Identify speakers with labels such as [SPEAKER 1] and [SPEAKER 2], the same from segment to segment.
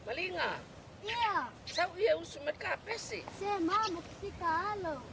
[SPEAKER 1] Malinga.
[SPEAKER 2] Iya.
[SPEAKER 1] Sa uya usu makapesi.
[SPEAKER 2] Se mama kusikalo.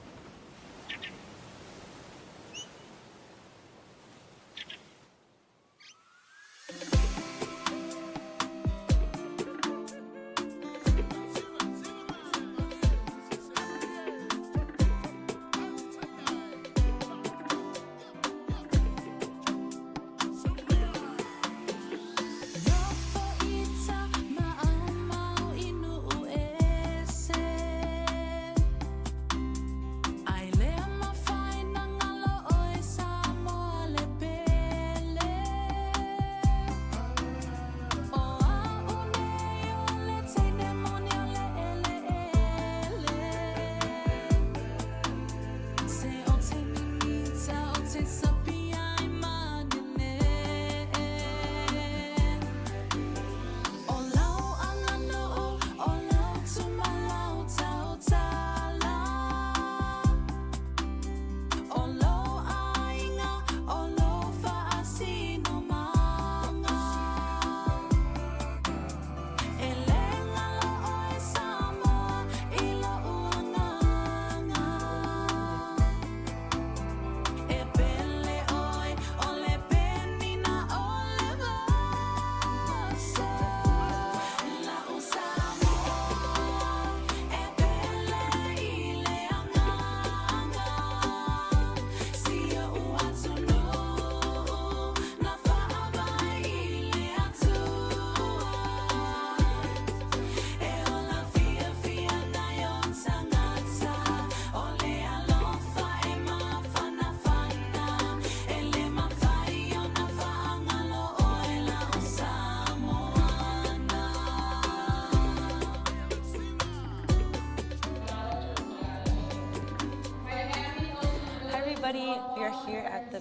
[SPEAKER 3] We are here at the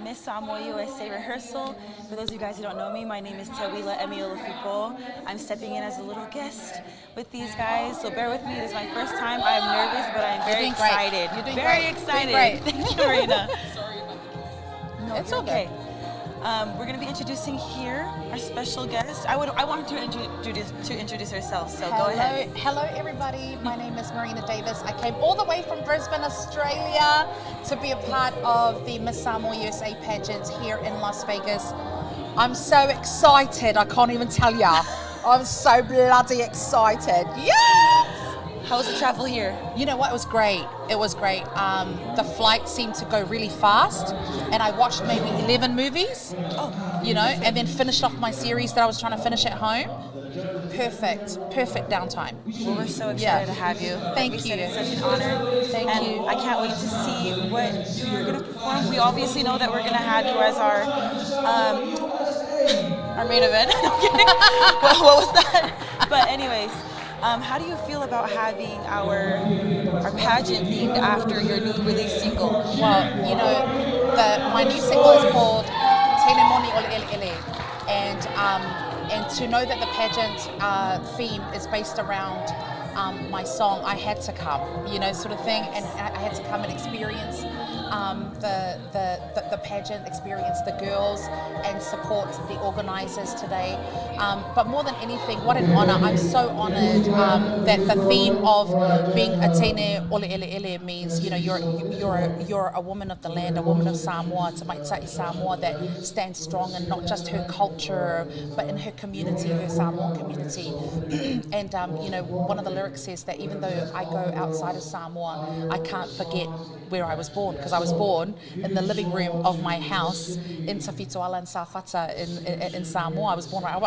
[SPEAKER 3] Miss Samoa USA rehearsal. For those of you guys who don't know me, my name is Teuila Alofipo. I'm stepping in as a little guest with these guys, so bear with me. This is my first time. I'm nervous, but I'm very excited.
[SPEAKER 4] You're doing
[SPEAKER 3] very
[SPEAKER 4] great.
[SPEAKER 3] excited.
[SPEAKER 4] Doing great.
[SPEAKER 3] Thank you, Marina.
[SPEAKER 4] Sorry.
[SPEAKER 3] No, it's okay. We're going to be introducing here our special guest. I want her to introduce herself, so go ahead.
[SPEAKER 4] Hello everybody, my name is Marina Davis. I came all the way from Brisbane, Australia to be a part of the Miss Samoa USA pageant here in Las Vegas. I'm so excited, I can't even tell ya. I'm so bloody excited. Yes!
[SPEAKER 3] How was the travel here?
[SPEAKER 4] You know what, it was great. It was great. The flight seemed to go really fast and I watched maybe 11 movies, and then finished off my series that I was trying to finish at home. Perfect downtime.
[SPEAKER 3] Well, we're so excited to have you.
[SPEAKER 4] Thank
[SPEAKER 3] you.
[SPEAKER 4] you.
[SPEAKER 3] It's such an honor.
[SPEAKER 4] Thank you.
[SPEAKER 3] I can't wait to see what you're going to perform. We obviously know that we're going to have you as our main event. I'm kidding. What was that? But anyways, how do you feel about having our pageant themed after your new release single?
[SPEAKER 4] Well, you know, my new single is called Tene Moni Ole Ele Ele, and to know that the pageant theme is based around my song, I had to come, sort of thing, and I had to come and experience the pageant, experience the girls, and support the organisers today. But more than anything, what an honour! I'm so honoured that the theme of being a tene ole ele ele means, you're a woman of the land, a woman of Samoa, Tamaitai Samoa, that stands strong in not just her culture, but in her community, her Samoan community. And one of the lyrics says that even though I go outside of Samoa, I can't forget where I was born, because I was born in the living room of my house in Teuila and Safata in Samoa. I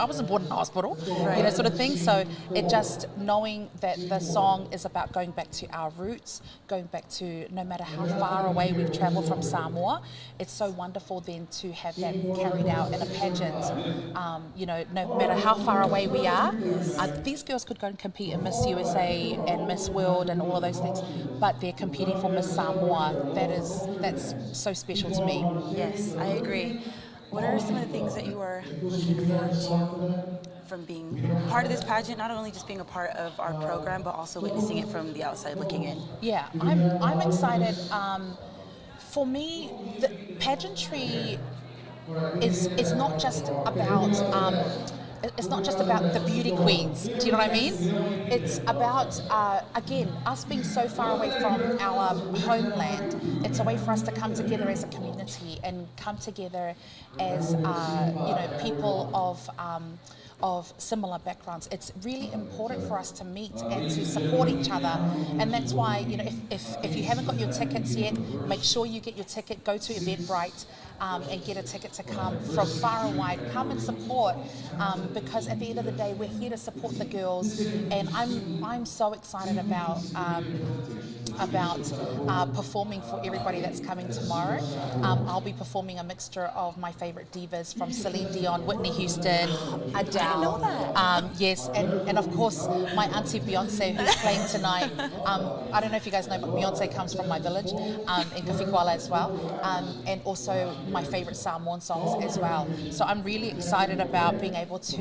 [SPEAKER 4] wasn't born in a hospital, sort of thing. So it just knowing that the song is about going back to our roots, going back to no matter how far away we've traveled from Samoa, it's so wonderful then to have that carried out in a pageant. No matter how far away we are, these girls could go and compete in Miss USA and Miss World and all of those things, but they're competing for Miss Samoa. That's so special to me.
[SPEAKER 3] Yes, I agree. What are some of the things that you are looking forward to from being part of this pageant, not only just being a part of our program, but also witnessing it from the outside looking in?
[SPEAKER 4] Yeah, I'm excited. For me, the pageantry is not just about it's not just about the beauty queens. Do you know what I mean? It's about, again, us being so far away from our homeland. It's a way for us to come together as a community and come together as, people of similar backgrounds. It's really important for us to meet and to support each other, and that's why, if you haven't got your tickets yet, make sure you get your ticket. Go to Eventbrite and get a ticket to come from far and wide. Come and support, because at the end of the day, we're here to support the girls, and I'm so excited about performing for everybody that's coming tomorrow. I'll be performing a mixture of my favorite divas from Celine Dion, Whitney Houston, Adele.
[SPEAKER 3] I know that.
[SPEAKER 4] Yes, and of course my auntie Beyonce, who's playing tonight. I don't know if you guys know, but Beyonce comes from my village in Kafikuala as well, and also my favorite Samoan songs as well. So I'm really excited about being able to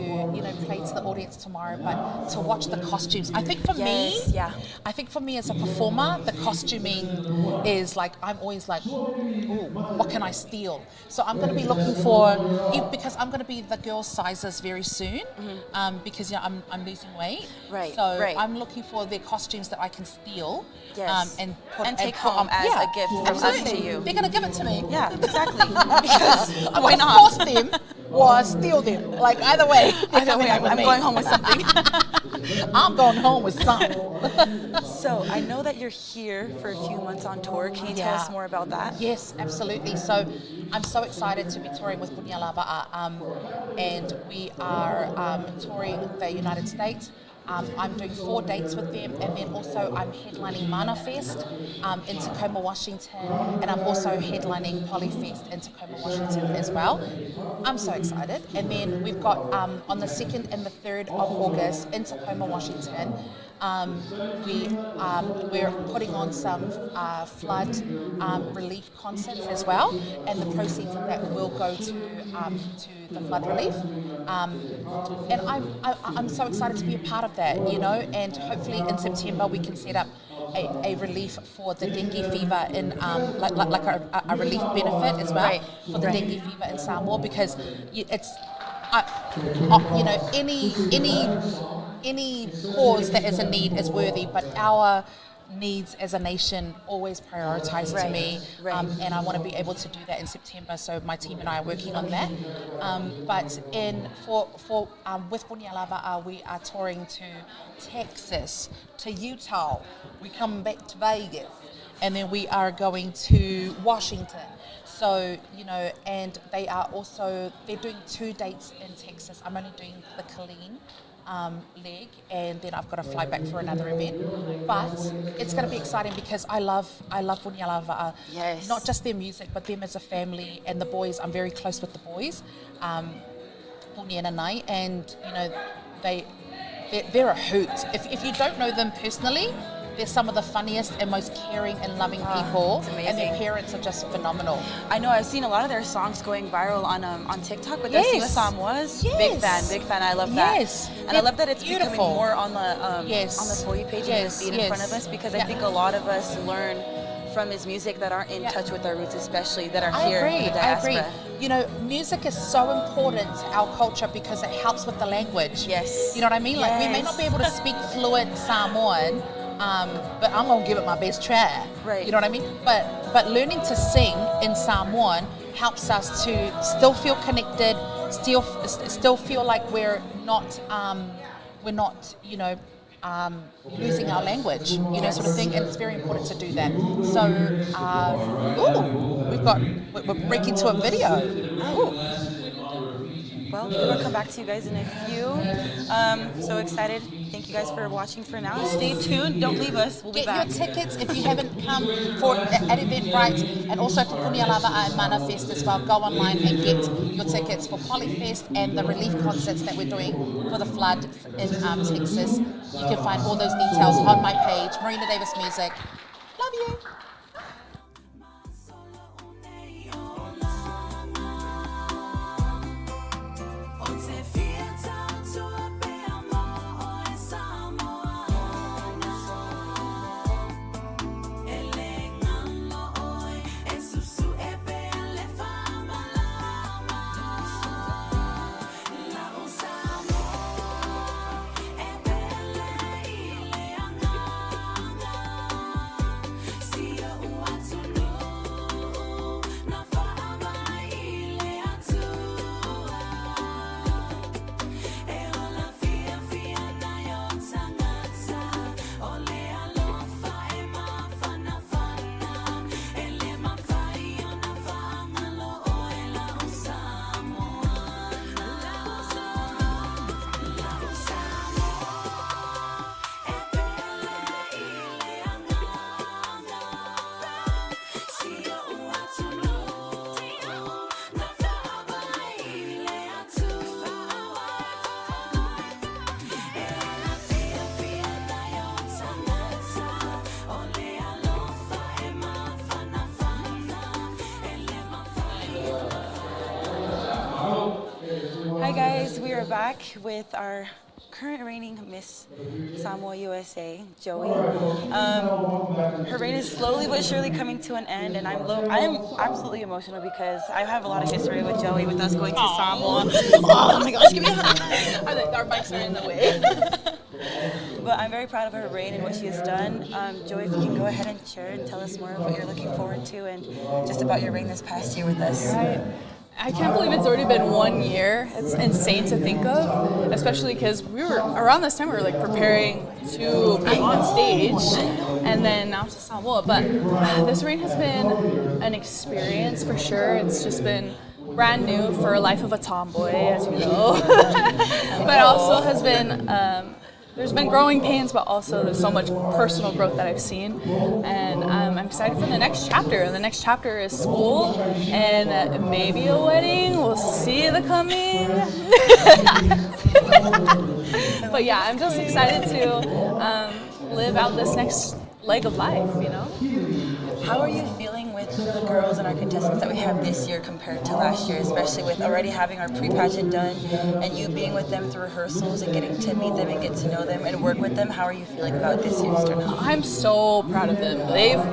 [SPEAKER 4] play to the audience tomorrow, but to watch the costumes. I think for me as a performer, the costuming is like, I'm always like, ooh, what can I steal? So I'm going to be looking for, because I'm going to be the girls' sizes very soon, because I'm losing weight.
[SPEAKER 3] Right.
[SPEAKER 4] So I'm looking for their costumes that I can steal.
[SPEAKER 3] Yes.
[SPEAKER 4] And
[SPEAKER 3] take home as a gift from us to you.
[SPEAKER 4] They're going to give it to me.
[SPEAKER 3] Yeah, exactly. Because
[SPEAKER 4] I'm
[SPEAKER 3] why
[SPEAKER 4] going to
[SPEAKER 3] not?
[SPEAKER 4] force them or steal them. Like either way.
[SPEAKER 3] Either way, I'm going home with something.
[SPEAKER 4] I'm going home with something.
[SPEAKER 3] So I know that you're here for a few months on tour. Can you tell us more about that?
[SPEAKER 4] Yes, absolutely. So I'm so excited to be touring with Punya Lava, and we are touring the United States. I'm doing 4 dates with them, and then also I'm headlining Mana Fest in Tacoma, Washington, and I'm also headlining Polyfest in Tacoma, Washington as well. I'm so excited. And then we've got on the 2nd and the 3rd of August in Tacoma, Washington, we're putting on some flood relief concerts as well, and the proceeds of that will go to the flood relief. And I'm so excited to be a part of that, and hopefully in September we can set up a relief for the dengue fever in like a relief benefit as well, for the dengue fever in Samoa, because it's any cause that is a need is worthy, but our needs as a nation always prioritized to me, and I want to be able to do that in September. So my team and I are working on that. But with Punya Lava, we are touring to Texas, to Utah. We come back to Vegas, and then we are going to Washington. So, and they're doing 2 dates in Texas. I'm only doing the Killeen leg, and then I've got to fly back for another event. But it's going to be exciting because I love Punya Lava.
[SPEAKER 3] Yes.
[SPEAKER 4] Not just their music, but them as a family, and the boys. I'm very close with the boys, Punya and Nai, and they're a hoot. If you don't know them personally, they're some of the funniest and most caring and loving people, and their parents are just phenomenal.
[SPEAKER 3] I know, I've seen a lot of their songs going viral on TikTok with their Miss Samoas.
[SPEAKER 4] Yes.
[SPEAKER 3] Big fan. I love that.
[SPEAKER 4] Yes.
[SPEAKER 3] And I love that it's
[SPEAKER 4] beautiful.
[SPEAKER 3] becoming more on the For You page and being in front of us, because I think a lot of us learn from his music that aren't in touch with our roots, especially that are here in the diaspora.
[SPEAKER 4] I agree. Music is so important to our culture because it helps with the language.
[SPEAKER 3] Yes.
[SPEAKER 4] You know what I mean? Like, we may not be able to speak fluent Samoan, but I'm gonna give it my best try.
[SPEAKER 3] Right.
[SPEAKER 4] You know what I mean? But learning to sing in Samoan helps us to still feel connected, still feel like we're not losing our language, sort of thing. And it's very important to do that. So, we're breaking to a video.
[SPEAKER 3] Well, we're going to come back to you guys in a few. So excited. Thank you guys for watching for now. Stay tuned. Don't leave us. We'll be back.
[SPEAKER 4] Get your tickets if you haven't come at Eventbrite, and also for Punya Lava and Mana Fest as well. Go online and get your tickets for Polyfest and the relief concerts that we're doing for the flood in Texas. You can find all those details on my page, Marina Davis Music. Love you.
[SPEAKER 5] Samoa.
[SPEAKER 3] we are back with our current reigning Miss Samoa USA, Joey. Her reign is slowly but surely coming to an end, and I'm absolutely emotional because I have a lot of history with Joey, with us going to Samoa. Oh my gosh, give me a hug. Our bikes are in the way. But I'm very proud of her reign and what she has done. Joey, if you can go ahead and share and tell us more of what you're looking forward to and just about your reign this past year with us.
[SPEAKER 5] Right. I can't believe it's already been 1 year. It's insane to think of, especially because we were around this time we were like preparing to be on stage, and then now to Samoa. But this reign has been an experience for sure. It's just been brand new for a life of a tomboy, as you know. But also has been. There's been growing pains, but also there's so much personal growth that I've seen, and I'm excited for the next chapter. And the next chapter is school, and maybe a wedding. We'll see the coming. But yeah, I'm just excited to live out this next leg of life, you know?
[SPEAKER 3] How are you feeling with the girls and our contestants that we have this year compared to last year, especially with already having our pre-pageant done and you being with them through rehearsals and getting to meet them and get to know them and work with them? How are you feeling about this year's turnout?
[SPEAKER 5] I'm so proud of them.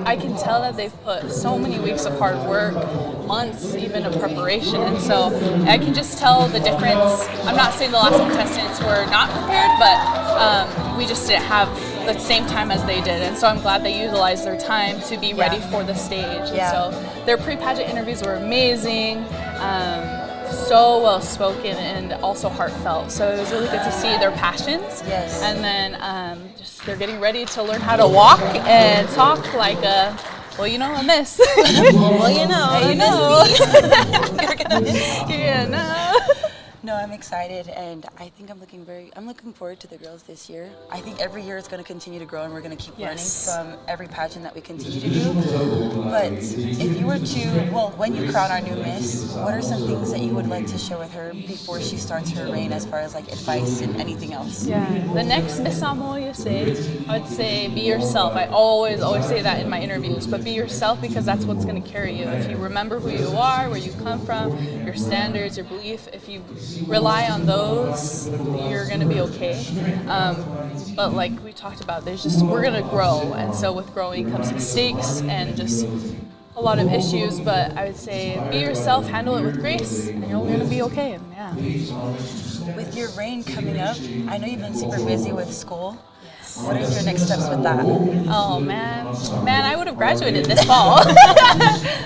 [SPEAKER 5] I can tell that they've put so many weeks of hard work, months even of preparation, and so I can just tell the difference. I'm not saying the last contestants were not prepared, but we just didn't have the same time as they did, and so I'm glad they utilized their time to be ready for the stage. And so their pre-pageant interviews were amazing, so well spoken and also heartfelt. So it was really good to see their passions.
[SPEAKER 3] Yes.
[SPEAKER 5] And then just they're getting ready to learn how to walk and talk like a. Well, you know, a miss.
[SPEAKER 3] Well, you know,
[SPEAKER 5] hey, you know.
[SPEAKER 3] You're gonna
[SPEAKER 5] Yeah,
[SPEAKER 3] No, I'm excited, and I think I'm looking forward to the girls this year. I think every year it's going to continue to grow, and we're going to keep learning from every pageant that we continue to do. But if you were to, when you crown our new Miss, what are some things that you would like to share with her before she starts her reign, as far as like advice and anything else?
[SPEAKER 5] yeah. The next Miss Samoa USA, I would say be yourself. I always say that in my interviews, but be yourself because that's what's going to carry you. If you remember who you are, where you come from, your standards, your belief, if you rely on those, you're gonna be okay. But like we talked about, we're gonna grow, and so with growing comes mistakes and just a lot of issues. But I would say be yourself, handle it with grace, and you're gonna be okay. And yeah.
[SPEAKER 3] With your reign coming up, I know you've been super busy with school. What are your next steps with that?
[SPEAKER 5] Oh man, I would have graduated this fall.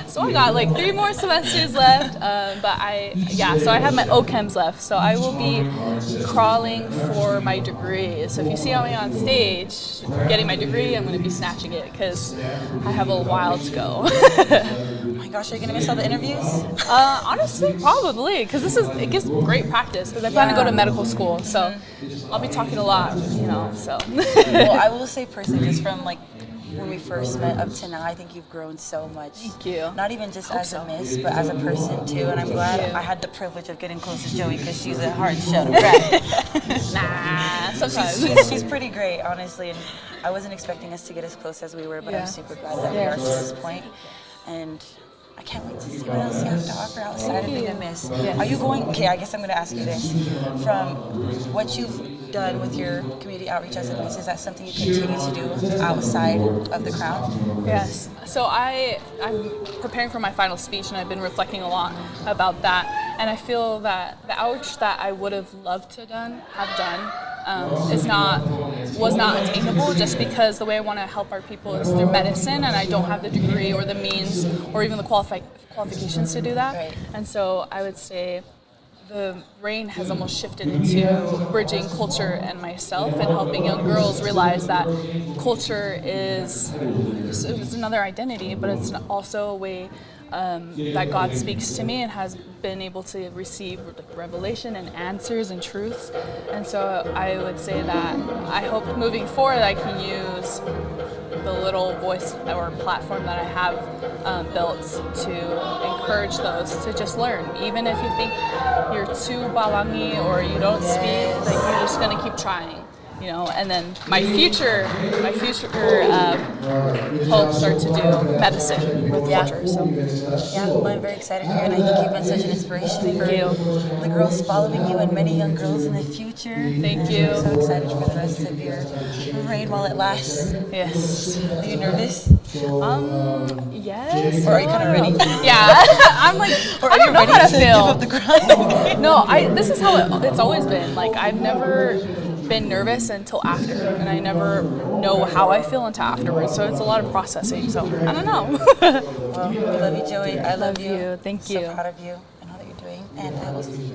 [SPEAKER 5] So I got like 3 more semesters left, so I have my OCHEMs left. So I will be crawling for my degree. So if you see me on stage getting my degree, I'm going to be snatching it because I have a while to go.
[SPEAKER 3] Oh my gosh, are you going to miss all the interviews?
[SPEAKER 5] Honestly, probably, because it gives great practice because I plan to go to medical school. So I'll be talking a lot, you know, so.
[SPEAKER 3] Well, I will say personally, just from like when we first met up to now, I think you've grown so much.
[SPEAKER 5] Thank you.
[SPEAKER 3] Not even just as a Miss, but as a person too. And I'm glad I had the privilege of getting close to Joey because she's a hard shell to crack.
[SPEAKER 5] Nah, sometimes.
[SPEAKER 3] She's pretty great, honestly. And I wasn't expecting us to get as close as we were, but I'm super glad that we are to this point. And I can't wait to see what else you have to offer outside of being a Miss. Are you going, I guess I'm going to ask you this. From what you've done with your community outreach as a Miss, is that something you continue to do outside of the crown?
[SPEAKER 5] Yes. So I'm preparing for my final speech, and I've been reflecting a lot about that. And I feel that the outreach that I would have loved to have done, was not attainable, just because the way I want to help our people is through medicine, and I don't have the degree or the means or even the qualifications to do that. Right. And so I would say the reign has almost shifted into bridging culture and myself and helping young girls realize that culture is another identity, but it's also a way that God speaks to me and has been able to receive revelation and answers and truths. And so I would say that I hope moving forward I can use the little voice or platform that I have built to encourage those to just learn. Even if you think you're too balangi or you don't speak, like you're just going to keep trying. you know, and then my future hopes are to do medicine with culture. So
[SPEAKER 3] yeah, well, I'm very excited for you, and I think you've been such an inspiration for the girls following you and many young girls in the future.
[SPEAKER 5] Thank you.
[SPEAKER 3] I'm so excited for the rest of your reign while it lasts.
[SPEAKER 5] Yes.
[SPEAKER 3] Are you nervous?
[SPEAKER 5] Yes.
[SPEAKER 3] Or are you kind of ready?
[SPEAKER 5] Yeah. I'm like,
[SPEAKER 3] Or
[SPEAKER 5] I
[SPEAKER 3] are you
[SPEAKER 5] don't know
[SPEAKER 3] ready
[SPEAKER 5] how to
[SPEAKER 3] to
[SPEAKER 5] feel.
[SPEAKER 3] give up the grind?
[SPEAKER 5] No, this is how it's always been. Like, I've never been nervous until after, and I never know how I feel until afterwards. So it's a lot of processing. So I don't know.
[SPEAKER 3] Well, we love you, Joey. I love you.
[SPEAKER 5] Thank you.
[SPEAKER 3] So proud of you and all that you're doing. And I will see you.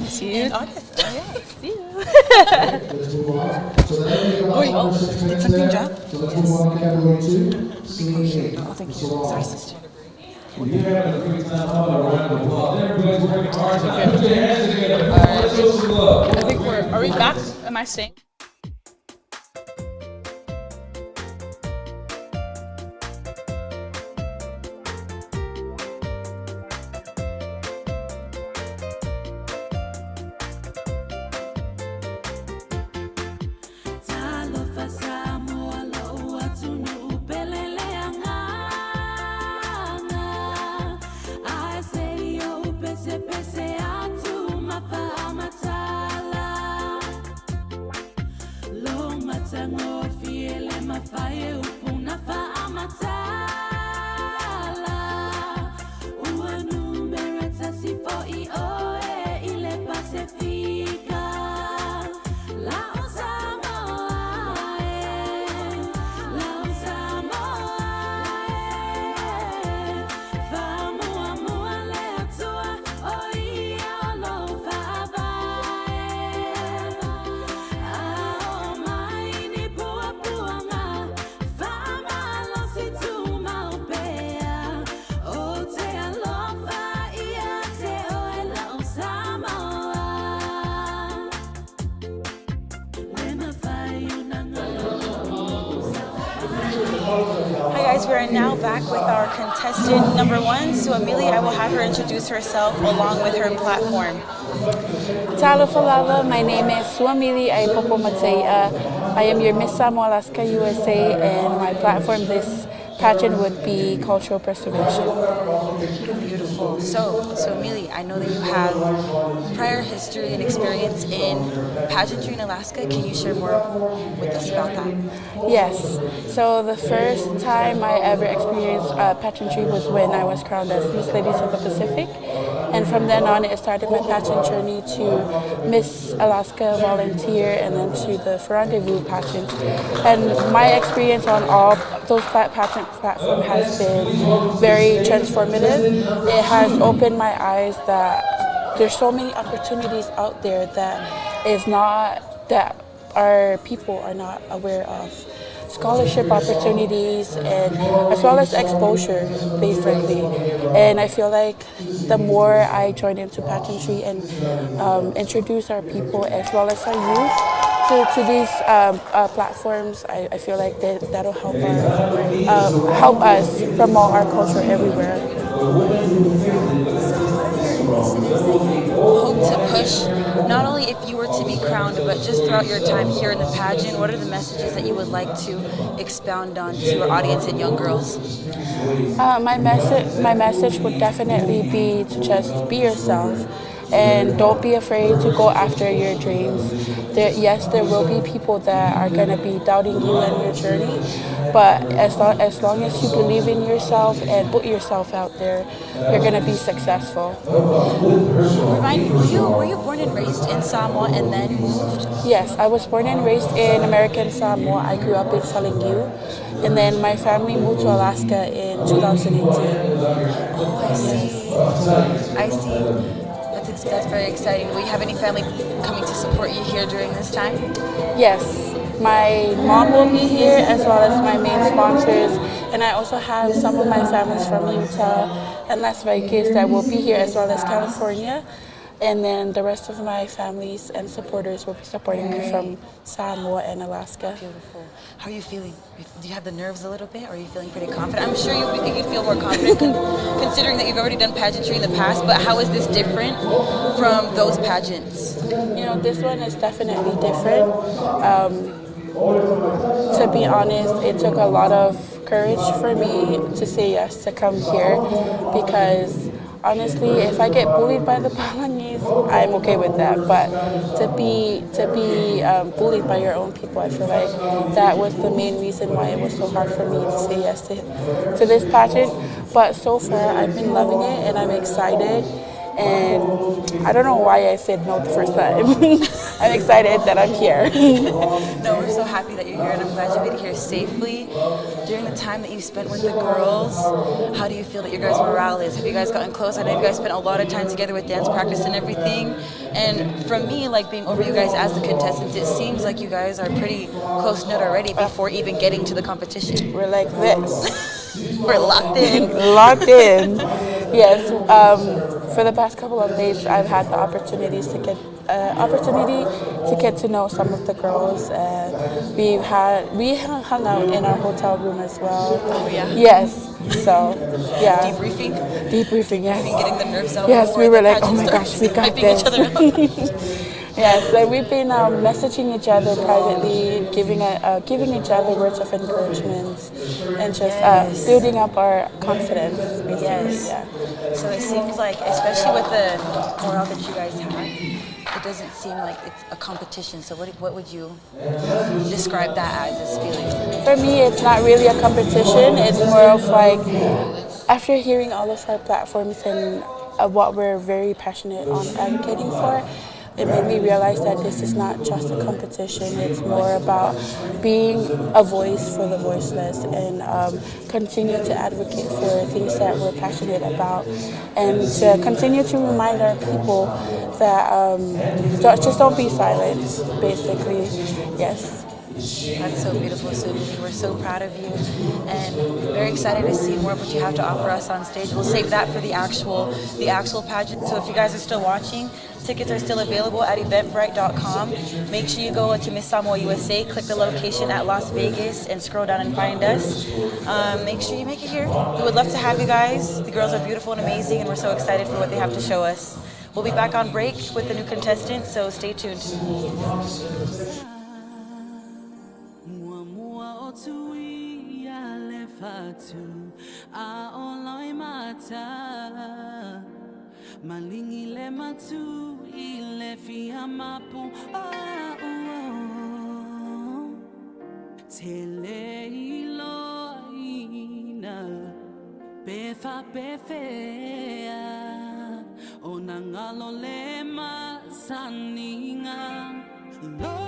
[SPEAKER 5] See you.
[SPEAKER 3] In August. Oh, yeah.
[SPEAKER 5] See you.
[SPEAKER 3] Wait, did something drop? Yes. Oh, thank you. Sorry, sister.
[SPEAKER 6] We have a great time all around the applause. Everybody's working hard tonight. Put your hands together.
[SPEAKER 5] I think are we back? Am I staying?
[SPEAKER 3] Hi guys, we are now back with our contestant number 1, Sue Amelia. I will have her introduce herself along with her platform.
[SPEAKER 7] Talofa, my name is Sue Amelia Aipopo Matea. I am your Miss Samoa USA, and my platform this pageant would be cultural preservation.
[SPEAKER 3] Beautiful. So Amelia, I know that you have prior history and experience in pageantry in Alaska. Can you share more with us about that?
[SPEAKER 7] Yes. So the first time I ever experienced pageantry was when I was crowned as Miss Ladies of the Pacific. And from then on, it started my pageant journey to Miss Alaska volunteer and then to the Rendezvous pageant. And my experience on all those pageant platforms has been very transformative. It has opened my eyes that there's so many opportunities out there that our people are not aware of. Scholarship opportunities and as well as exposure, basically. And I feel like the more I join into pageantry and introduce our people as well as our youth to these platforms, I feel like that'll help us promote our culture everywhere.
[SPEAKER 3] Hope to push, not only if you were to be crowned, but just throughout your time here in the pageant, what are the messages that you would like to expound on to our audience and young girls?
[SPEAKER 7] My message would definitely be to just be yourself and don't be afraid to go after your dreams. Yes, there will be people that are going to be doubting you and your journey, but as long as you believe in yourself and put yourself out there, you're going to be successful.
[SPEAKER 3] Were you born and raised in Samoa and then moved?
[SPEAKER 7] Yes, I was born and raised in American Samoa. I grew up in Salingu, and then my family moved to Alaska in 2018.
[SPEAKER 3] Oh, I see. That's very exciting. Will you have any family coming to support you here during this time?
[SPEAKER 7] Yes, my mom will be here as well as my main sponsors, and I also have some of my families from Utah and Las Vegas that will be here as well as California. And then the rest of my families and supporters will be supporting me from Samoa and Alaska.
[SPEAKER 3] Beautiful. How are you feeling? Do you have the nerves a little bit, or are you feeling pretty confident? I'm sure you feel more confident considering that you've already done pageantry in the past, but how is this different from those pageants?
[SPEAKER 7] You know, this one is definitely different. To be honest, it took a lot of courage for me to say yes to come here, because honestly, if I get bullied by the Palangis, I'm okay with that. But to be bullied by your own people, I feel like that was the main reason why it was so hard for me to say yes to this pageant. But so far, I've been loving it and I'm excited. And I don't know why I said no the first time. I'm excited that I'm here.
[SPEAKER 3] No, we're so happy that you're here, and I'm glad you made it here safely. During the time that you spent with the girls, how do you feel that your guys' morale is? Have you guys gotten close? I know you guys spent a lot of time together with dance practice and everything. And from me, like being over you guys as the contestants, it seems like you guys are pretty close-knit already before even getting to the competition.
[SPEAKER 7] We're like this.
[SPEAKER 3] We're locked in.
[SPEAKER 7] Locked in. Yes. For the past couple of days, I've had the opportunity to get to know some of the girls. We hung out in our hotel room as well.
[SPEAKER 3] Oh yeah.
[SPEAKER 7] Yes. So yeah.
[SPEAKER 3] Debriefing.
[SPEAKER 7] Yes.
[SPEAKER 3] Getting the nerves out.
[SPEAKER 7] Yes, we were like, oh my
[SPEAKER 3] starts.
[SPEAKER 7] gosh, we got
[SPEAKER 3] Hyping
[SPEAKER 7] this.
[SPEAKER 3] each other up.
[SPEAKER 7] Yes, so we've been messaging each other privately, giving each other words of encouragement, and just building up our confidence, basically.
[SPEAKER 3] Yes.
[SPEAKER 7] Yeah.
[SPEAKER 3] So it seems like, especially with the morale that you guys have, it doesn't seem like it's a competition. So what would you describe that as feeling?
[SPEAKER 7] For me, it's not really a competition. It's more of like, after hearing all of our platforms and what we're very passionate on advocating for, it made me realize that this is not just a competition. It's more about being a voice for the voiceless, and continue to advocate for things that we're passionate about, and to continue to remind our people that don't be silent, basically. Yes.
[SPEAKER 3] That's so beautiful, Sumi. We're so proud of you, and very excited to see more of what you have to offer us on stage. We'll save that for the actual pageant. So if you guys are still watching, tickets are still available at eventbrite.com. Make sure you go to Miss Samoa USA, click the location at Las Vegas, and scroll down and find us. Make sure you make it here. We would love to have you guys. The girls are beautiful and amazing, and we're so excited for what they have to show us. We'll be back on break with the new contestant, so stay tuned.
[SPEAKER 8] Teuila Alofipo malingile matu ile fia mapu tele iloina befa befea onangalo lema saninga lo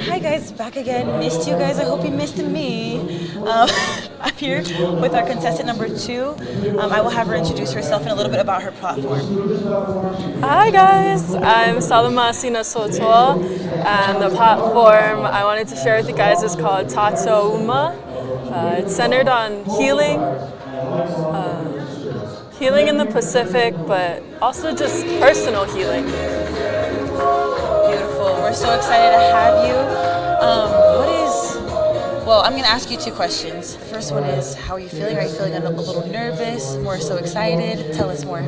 [SPEAKER 3] Hi guys, back again. Missed you guys. I hope you missed me. I'm here with our contestant number 2. I will have her introduce herself and a little bit about her platform.
[SPEAKER 9] Hi guys, I'm Salama Sina Soto, and the platform I wanted to share with you guys is called Tato Uma. It's centered on healing, healing in the Pacific, but also just personal healing.
[SPEAKER 3] Beautiful. We're so excited to have you. Well, I'm going to ask you two questions. The first one is, how are you feeling? Are you feeling a little nervous, more so excited? Tell us more.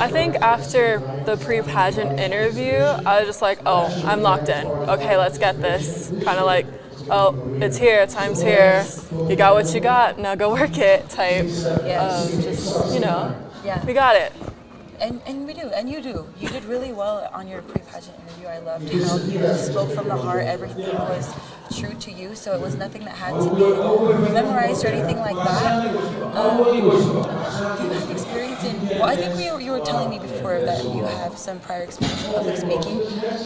[SPEAKER 9] I think after the pre-pageant interview, I was just like, oh, I'm locked in. Okay, let's get this. Kind of like, oh, it's here, time's here. You got what you got, now go work it type. Just, we got it.
[SPEAKER 3] And we do, and you do. You did really well on your pre-pageant interview. I loved how you spoke from the heart. Everything was true to you, so it was nothing that had to be memorized or anything like that. Do you have experience in, well, I think you were telling me before that you have some prior experience in public speaking.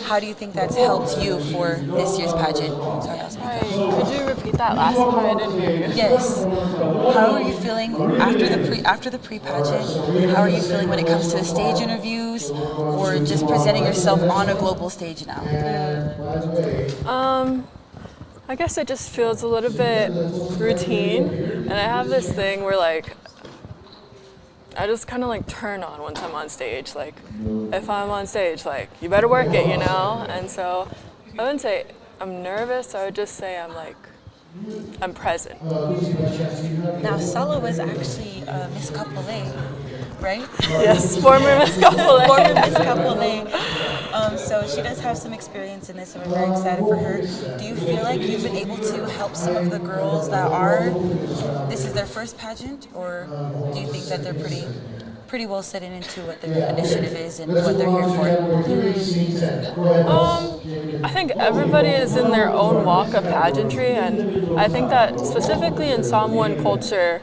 [SPEAKER 3] How do you think that's helped you for this year's pageant? Sorry, I was speaking.
[SPEAKER 9] Could you repeat that last part? I didn't hear you.
[SPEAKER 3] Yes. How are you feeling after the pre-pageant? How are you feeling when it comes to stage interviews or just presenting yourself on a global stage now?
[SPEAKER 9] I guess it just feels a little bit routine, and I have this thing where like I just kind of like turn on once I'm on stage. Like if I'm on stage, like you better work it, And so I wouldn't say I'm nervous. I would just say I'm present.
[SPEAKER 3] Now Sala was actually Miss Kapolei, right?
[SPEAKER 9] Yes, former Miss Kapolei.
[SPEAKER 3] Former Miss Kapolei. So she does have some experience in this, and we're very excited for her. Do you feel like you've been able to help some of the girls that this is their first pageant, or do you think that they're pretty well set into what their initiative is and what they're here for?
[SPEAKER 9] I think everybody is in their own walk of pageantry, and I think that specifically in Samoan culture,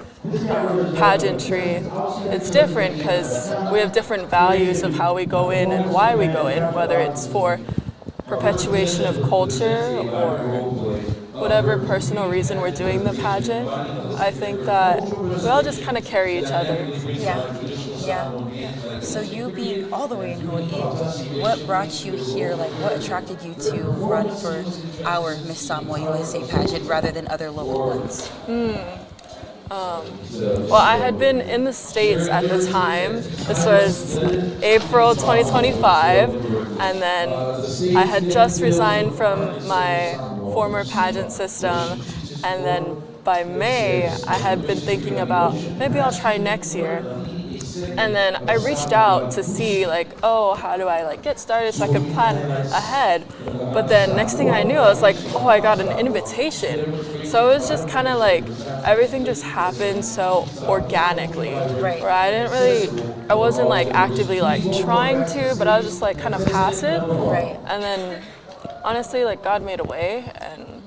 [SPEAKER 9] pageantry, it's different because we have different values of how we go in and why we go in, whether it's for perpetuation of culture or whatever personal reason we're doing the pageant. I think that we all just kind of carry each other.
[SPEAKER 3] Yeah. So you being all the way in Hawaii, what brought you here? Like, what attracted you to run for our Miss Samoa USA pageant rather than other local ones?
[SPEAKER 9] Well, I had been in the States at the time. This was April 2025, and then I had just resigned from my former pageant system, and then by May, I had been thinking about maybe I'll try next year. And then I reached out to see how do I get started so I could plan ahead. But then next thing I knew, I was like, oh, I got an invitation. So it was just kind of everything just happened so organically.
[SPEAKER 3] Right.
[SPEAKER 9] Where I wasn't actively trying to, but I was just kind of passive.
[SPEAKER 3] Right.
[SPEAKER 9] And then honestly, God made a way, and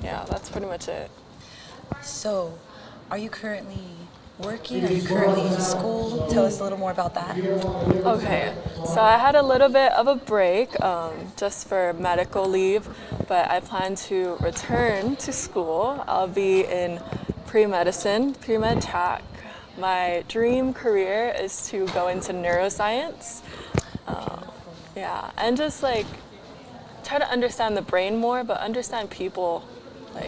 [SPEAKER 9] yeah, that's pretty much it.
[SPEAKER 3] So, are you currently working? Are you currently in school? Tell us a little more about that.
[SPEAKER 9] Okay, so I had a little bit of a break just for medical leave, but I plan to return to school. I'll be in pre-medicine, pre-med track. My dream career is to go into neuroscience. And just try to understand the brain more, but understand people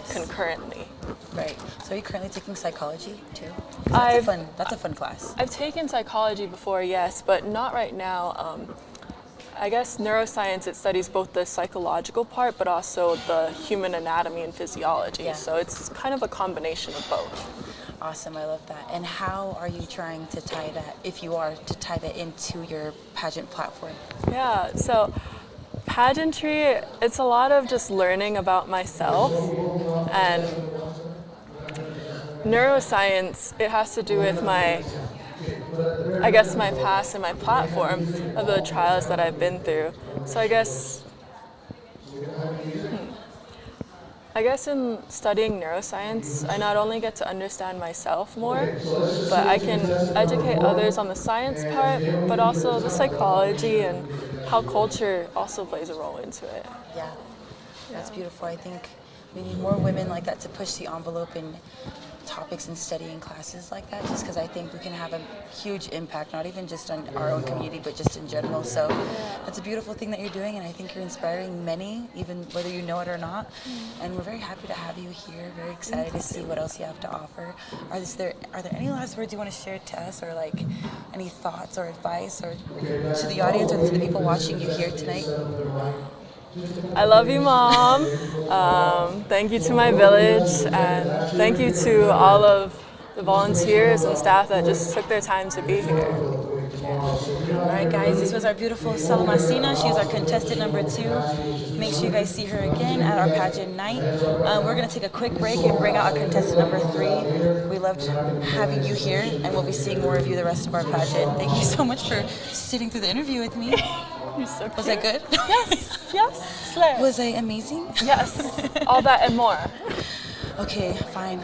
[SPEAKER 9] concurrently.
[SPEAKER 3] Right. So are you currently taking psychology too? That's a fun class.
[SPEAKER 9] I've taken psychology before, yes, but not right now. I guess neuroscience, it studies both the psychological part, but also the human anatomy and physiology.
[SPEAKER 3] Yeah.
[SPEAKER 9] So it's kind of a combination of both.
[SPEAKER 3] Awesome, I love that. And how are you trying to tie that, if you are, to tie that into your pageant platform?
[SPEAKER 9] Yeah, so pageantry, it's a lot of just learning about myself, and neuroscience, it has to do with my past and my platform of the trials that I've been through. So I guess in studying neuroscience, I not only get to understand myself more, but I can educate others on the science part, but also the psychology and how culture also plays a role into it.
[SPEAKER 3] Yeah, that's beautiful. I think we need more women like that to push the envelope and topics and studying classes like that, just because I think we can have a huge impact, not even just on our own community, but just in general. So that's a beautiful thing that you're doing, and I think you're inspiring many, even whether you know it or not. And we're very happy to have you here, very excited to see what else you have to offer. Are there any last words you want to share to us, or like any thoughts or advice, or to the audience or to the people watching you here tonight?
[SPEAKER 9] I love you, Mom. Thank you to my village, and thank you to all of the volunteers and staff that just took their time to be here.
[SPEAKER 3] All right, guys, this was our beautiful Salamasina. She's our contestant number 2. Make sure you guys see her again at our pageant night. We're going to take a quick break and bring out our contestant number 3. We loved having you here, and we'll be seeing more of you the rest of our pageant. Thank you so much for sitting through the interview with me.
[SPEAKER 9] So
[SPEAKER 3] was I good?
[SPEAKER 9] Yes, yes. Slay.
[SPEAKER 3] Was I amazing?
[SPEAKER 9] Yes, all that and more.
[SPEAKER 3] Okay, fine.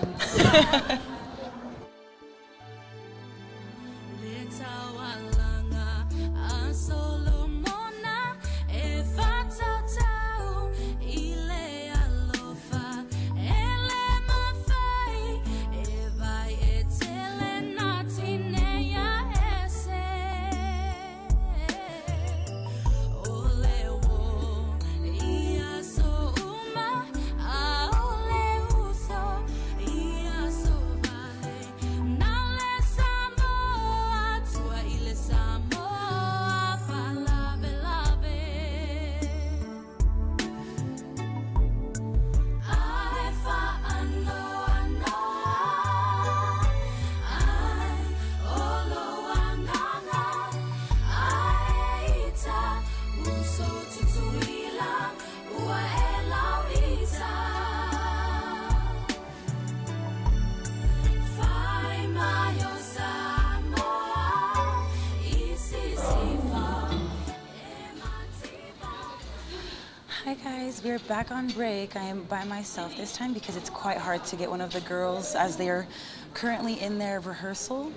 [SPEAKER 3] Hi guys, we're back on break. I am by myself this time because it's quite hard to get one of the girls as they are currently in their rehearsal.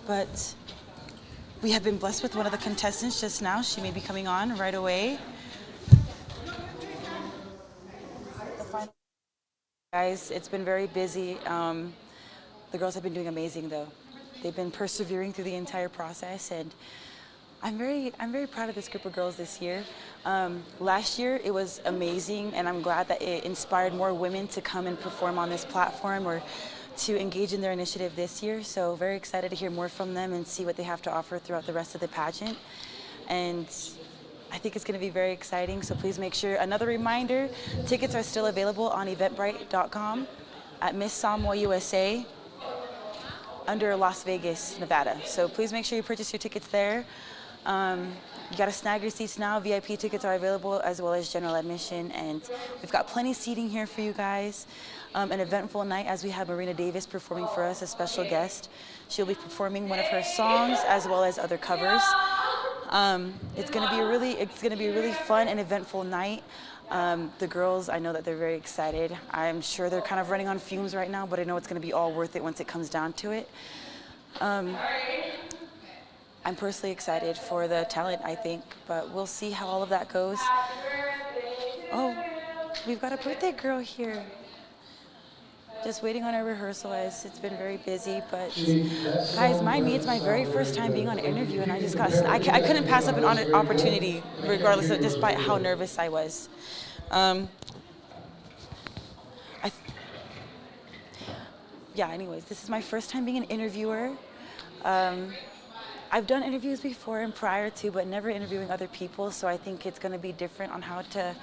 [SPEAKER 3] But we have been blessed with one of the contestants just now. She may be coming on right away. Guys, it's been very busy. The girls have been doing amazing though. They've been persevering through the entire process, and I'm very proud of this group of girls this year. Last year it was amazing, and I'm glad that it inspired more women to come and perform on this platform or to engage in their initiative this year. So very excited to hear more from them and see what they have to offer throughout the rest of the pageant. And I think it's going to be very exciting, so please make sure. Another reminder, tickets are still available on eventbrite.com at Miss Samoa USA under Las Vegas, Nevada. So please make sure you purchase your tickets there. You got to snag your seats now. VIP tickets are available as well as general admission, and we've got plenty of seating here for you guys. An eventful night as we have Marina Davis performing for us, a special guest. She'll be performing one of her songs as well as other covers. It's going to be a really fun and eventful night. The girls, I know that they're very excited. I'm sure they're kind of running on fumes right now, but I know it's going to be all worth it once it comes down to it. I'm personally excited for the talent, I think, but we'll see how all of that goes. Oh, we've got a birthday girl here. Just waiting on our rehearsal as it's been very busy, but guys, mind me, it's my very first time being on an interview, and I couldn't pass up an opportunity regardless of, despite how nervous I was. Anyways, this is my first time being an interviewer. I've done interviews before and prior to, but never interviewing other people, so I think it's going to be different on how to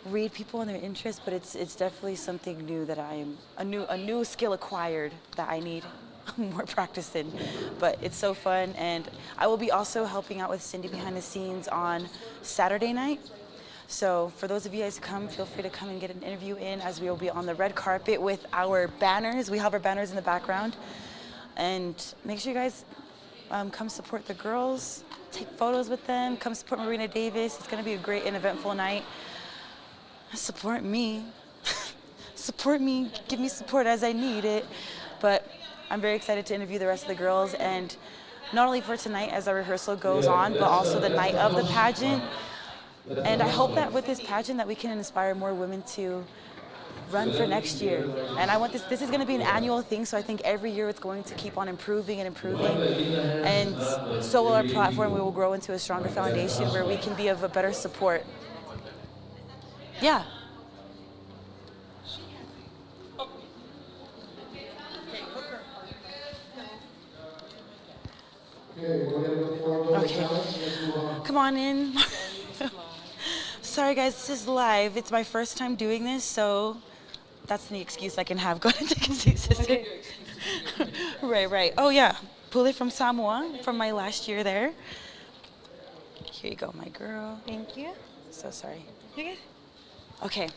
[SPEAKER 3] read people and their interests, but it's definitely something new that I am, a new skill acquired that I need more practice in. But it's so fun, and I will be also helping out with Cindy behind the scenes on Saturday night. So for those of you guys who come, feel free to come and get an interview in, as we will be on the red carpet with our banners. We have our banners in the background. And make sure you guys come support the girls, take photos with them, come support Marina Davis. It's gonna be a great and eventful night. Support me. Support me, give me support as I need it. But I'm very excited to interview the rest of the girls, and not only for tonight as our rehearsal goes on, but also the night of the pageant. And I hope that with this pageant that we can inspire more women to run for next year. And I want this is going to be an annual thing, so I think every year it's going to keep on improving and improving. And so will our platform. We will grow into a stronger foundation where we can be of a better support. Yeah. Okay. Come on in. Sorry guys, this is live. It's my first time doing this, so that's the excuse I can have. Go ahead and take a seat, sister. Right. Oh yeah, Pule from Samoa, from my last year there. Here you go, my girl.
[SPEAKER 10] Thank you.
[SPEAKER 3] So sorry.
[SPEAKER 10] You're good.
[SPEAKER 3] Okay.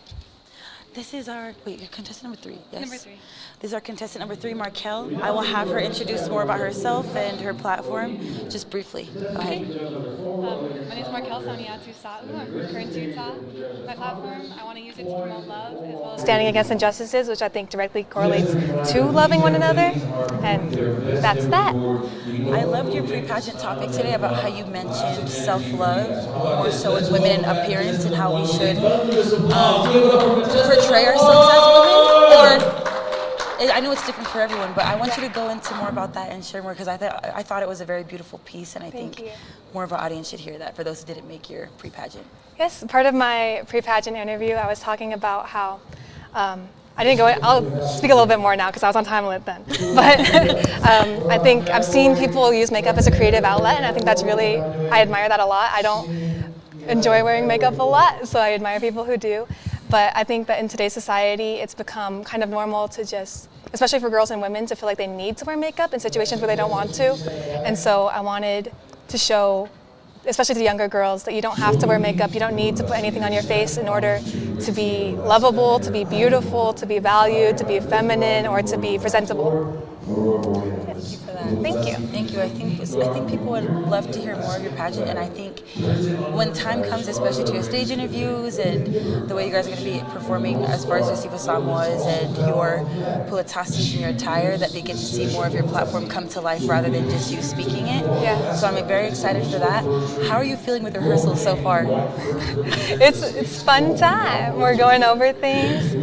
[SPEAKER 3] This is our, contestant number 3, yes?
[SPEAKER 10] Number 3.
[SPEAKER 3] This is our contestant number 3, Markel. I will have her introduce more about herself and her platform, just briefly. Go ahead.
[SPEAKER 10] My name is Markel Saniatu Sa'u. I'm from Currents, Utah. My platform, I want to use it to promote love as well as standing against injustices, which I think directly correlates to loving one another. And that's that.
[SPEAKER 3] I loved your pre-pageant topic today about how you mentioned self-love, more so with women in appearance and how we should portray ourselves as women, or I know it's different for everyone, but I want you to go into more about that and share more, because I thought it was a very beautiful piece, and I think more of our audience should hear that for those who didn't make your pre-pageant.
[SPEAKER 10] Yes, part of my pre-pageant interview, I was talking about how I didn't go. I'll speak a little bit more now because I was on time limit then. But I think I've seen people use makeup as a creative outlet, and I think that's really, I admire that a lot. I don't enjoy wearing makeup a lot, so I admire people who do. But I think that in today's society, it's become kind of normal to just, especially for girls and women, to feel like they need to wear makeup in situations where they don't want to. And so I wanted to show, especially to younger girls, that you don't have to wear makeup, you don't need to put anything on your face in order to be lovable, to be beautiful, to be valued, to be feminine, or to be presentable.
[SPEAKER 3] Thank you for that.
[SPEAKER 10] Thank you.
[SPEAKER 3] Thank you. I think people would love to hear more of your pageant, and I think when time comes, especially to your stage interviews and the way you guys are going to be performing as far as your Sifa Samoas and your Pulatasis and your attire, that they get to see more of your platform come to life rather than just you speaking it.
[SPEAKER 10] Yeah.
[SPEAKER 3] So I'm very excited for that. How are you feeling with rehearsals so far?
[SPEAKER 10] It's fun time. We're going over things.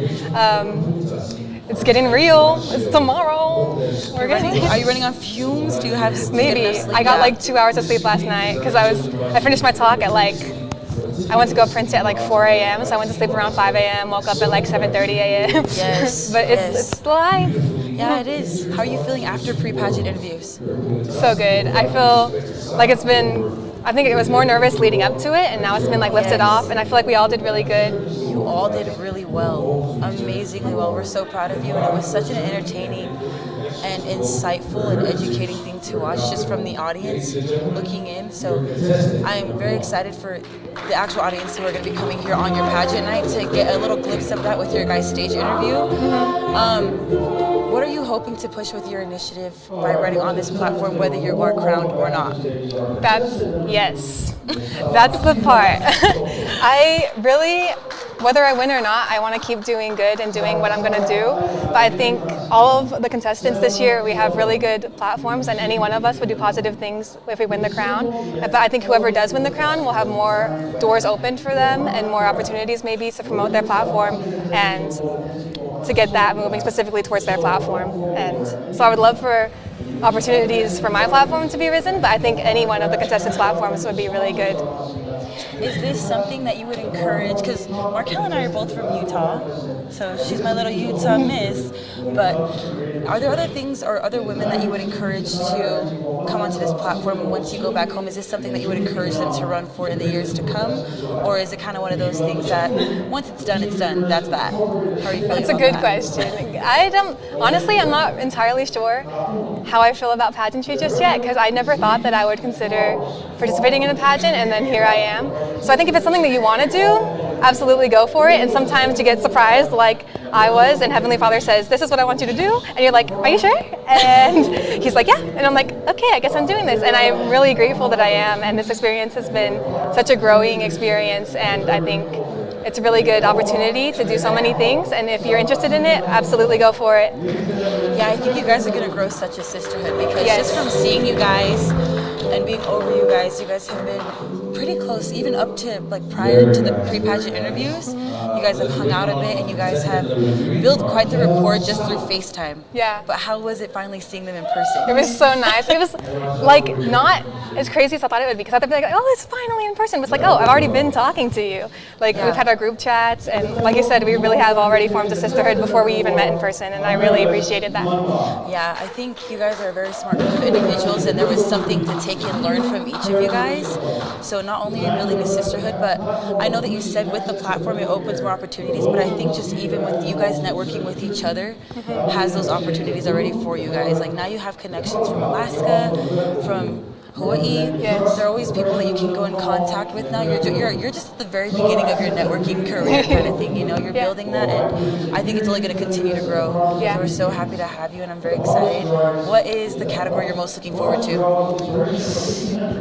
[SPEAKER 10] It's getting real. It's tomorrow.
[SPEAKER 3] Are you running on fumes? Do you have
[SPEAKER 10] maybe? I got like 2 hours of sleep last night because I finished my talk at I went to go print it at 4 a.m. So I went to sleep around 5 a.m. Woke up at 7:30 a.m.
[SPEAKER 3] Yes.
[SPEAKER 10] But it's life.
[SPEAKER 3] Yeah, it is. How are you feeling after pre-pageant interviews?
[SPEAKER 10] So good. I feel like it's been. I think it was more nervous leading up to it, and now it's been lifted off, and I feel like we all did really good.
[SPEAKER 3] You all did really well, amazingly well. We're so proud of you, and it was such an entertaining and insightful and educating thing to watch just from the audience looking in. So I'm very excited for the actual audience who are going to be coming here on your pageant night to get a little glimpse of that with your guys' stage interview. What are you hoping to push with your initiative by running on this platform, whether you are crowned or not?
[SPEAKER 10] That's the part. I really, whether I win or not, I want to keep doing good and doing what I'm going to do. But I think all of the contestants this year, we have really good platforms, and any one of us would do positive things if we win the crown. But I think whoever does win the crown will have more doors opened for them and more opportunities maybe to promote their platform and to get that moving specifically towards their platform. And so I would love for opportunities for my platform to be risen, but I think any one of the contestants' platforms would be really good.
[SPEAKER 3] Is this something that you would encourage? Because Markel and I are both from Utah, so she's my little Utah miss. But are there other things or other women that you would encourage to come onto this platform once you go back home? Is this something that you would encourage them to run for in the years to come? Or is it kind of one of those things that once it's done, that's that? How are you feeling?
[SPEAKER 10] That's a good question. Honestly, I'm not entirely sure how I feel about pageantry just yet, because I never thought that I would consider participating in a pageant, and then here I am. So I think if it's something that you want to do, absolutely go for it. And sometimes you get surprised, like I was, and Heavenly Father says, "This is what I want you to do," and you're like, "Are you sure?" And He's like, "Yeah," and I'm like, "Okay, I guess I'm doing this." And I'm really grateful that I am. And this experience has been such a growing experience, and I think it's a really good opportunity to do so many things. And if you're interested in it, absolutely go for it.
[SPEAKER 3] Yeah, I think you guys are going to grow such a sisterhood, because just from seeing you guys and being over you guys have been pretty close, even up to like prior to the pre-pageant interviews. You guys have hung out a bit, and you guys have built quite the rapport just through FaceTime.
[SPEAKER 10] Yeah.
[SPEAKER 3] But how was it finally seeing them in person?
[SPEAKER 10] It was so nice. It was like not as crazy as I thought it would be, because I thought they'd be like, oh, it's finally in person. But it's like, oh, I've already been talking to you. Like we've had our group chats, and like you said, we really have already formed a sisterhood before we even met in person, and I really appreciated that.
[SPEAKER 3] Yeah, I think you guys are a very smart group of individuals, and there was something to take and learn from each of you guys. So not only are you building a sisterhood, but I know that you said with the platform it opens more opportunities, but I think just even with you guys networking with each other has those opportunities already for you guys. Like now you have connections from Alaska, from Hawaii.
[SPEAKER 10] Yes.
[SPEAKER 3] There are always people that you can go in contact with now. You're just at the very beginning of your networking career kind of thing, you know. You're building that, and I think it's only going to continue to grow.
[SPEAKER 10] Yeah.
[SPEAKER 3] So we're so happy to have you, and I'm very excited. What is the category you're most looking forward to?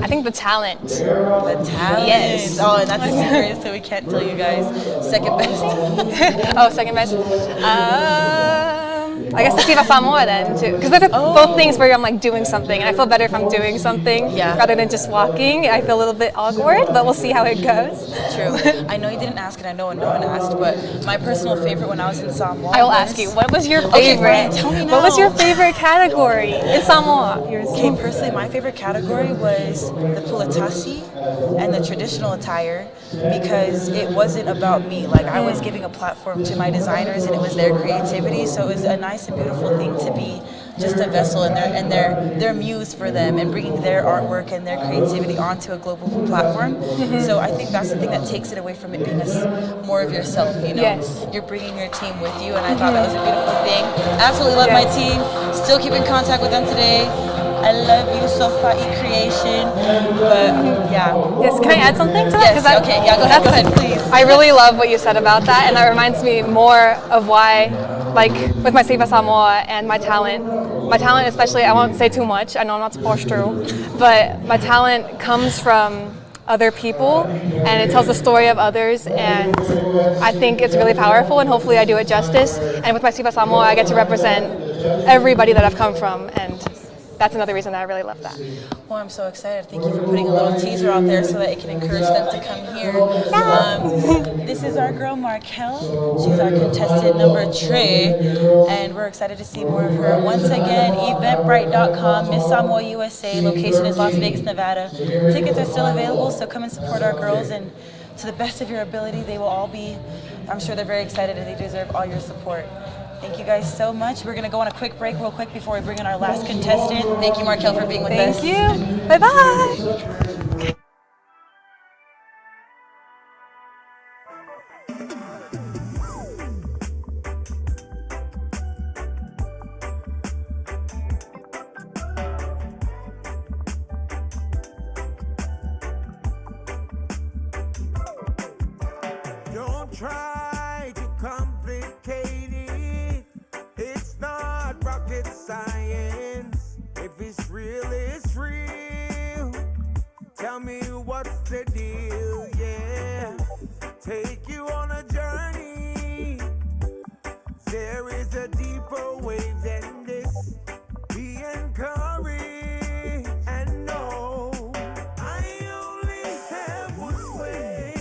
[SPEAKER 10] I think the talent.
[SPEAKER 3] The talent.
[SPEAKER 10] Yes.
[SPEAKER 3] Oh, and that's a secret, so we can't tell you guys. Second best.
[SPEAKER 10] Oh, second best. I guess the Teuila Samoa then too, because there's both things where I'm like doing something, and I feel better if I'm doing something rather than just walking. I feel a little bit awkward, but we'll see how it goes.
[SPEAKER 3] True. I know you didn't ask, and I know no one asked, but my personal favorite when I was in Samoa.
[SPEAKER 10] I will ask you, what was your favorite?
[SPEAKER 3] Okay, fine, tell me now.
[SPEAKER 10] What was your favorite category in Samoa?
[SPEAKER 3] Okay, personally, my favorite category was the pulatasi and the traditional attire, because it wasn't about me. Like I was giving a platform to my designers, and it was their creativity. So it was a nice and beautiful thing to be just a vessel and their muse for them, and bringing their artwork and their creativity onto a global platform. So I think that's the thing that takes it away from it being more of yourself, you know.
[SPEAKER 10] Yes.
[SPEAKER 3] You're bringing your team with you, and I thought that was a beautiful thing. Absolutely love my team. Still keep in contact with them today. I love you, Sofa Creation. But yeah.
[SPEAKER 10] Yes, can I add something to that?
[SPEAKER 3] Yes, okay, yeah, go ahead, please.
[SPEAKER 10] I really love what you said about that, and that reminds me more of why, like with my Teuila Samoa and my talent especially, I won't say too much, I know I'm not supposed to, but my talent comes from other people, and it tells the story of others, and I think it's really powerful, and hopefully I do it justice. And with my Teuila Samoa, I get to represent everybody that I've come from, and that's another reason that I really love that.
[SPEAKER 3] Well, I'm so excited. Thank you for putting a little teaser out there so that it can encourage them to come here. This is our girl Markel. She's our contestant number 3, and we're excited to see more of her. Once again, eventbrite.com, Miss Samoa USA. Location is Las Vegas, Nevada. Tickets are still available, so come and support our girls, and to the best of your ability, they will all be, I'm sure they're very excited, and they deserve all your support. Thank you guys so much. We're going to go on a quick break real quick before we bring in our last contestant. Thank you, Markel, for being with us.
[SPEAKER 10] Thank you. Bye-bye.
[SPEAKER 11] Don't try to complicate it. It's not rocket science. If it's real, it's real. Tell me what's the deal, yeah. Take you on a journey. There is a deeper wave than this. Be encouraged and know I only have one way.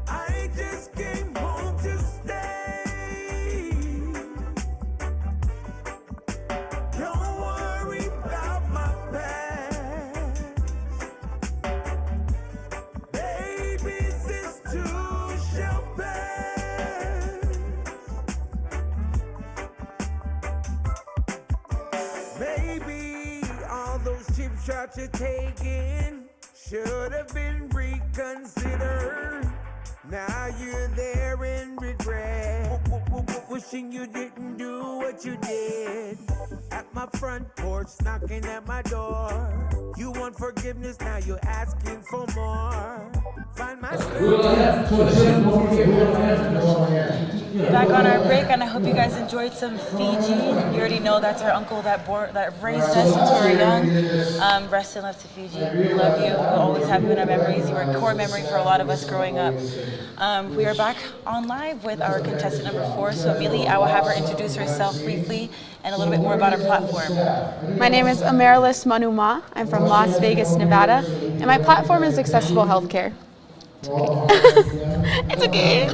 [SPEAKER 11] I just came home to stay. Don't worry about my past. Baby, this too shall pass. Maybe all those cheap shots you're taking should have been reconsidered. Now you're there in regret, wishing you didn't do what you did. At my front porch, knocking at my door. You want forgiveness, now you're asking for more. Find myself.
[SPEAKER 3] Back on our break, and I hope you guys enjoyed some Fiji. You already know that's our uncle that raised us since we were young. Rest in love to Fiji. We love you. We'll always have you in our memories. You were a core memory for a lot of us growing up. We are back on live with our contestant number 4. So Amelie, I will have her introduce herself briefly, and a little bit more about our platform.
[SPEAKER 7] My name is Amaryllis Manuma. I'm from Las Vegas, Nevada, and my platform is accessible healthcare. It's okay.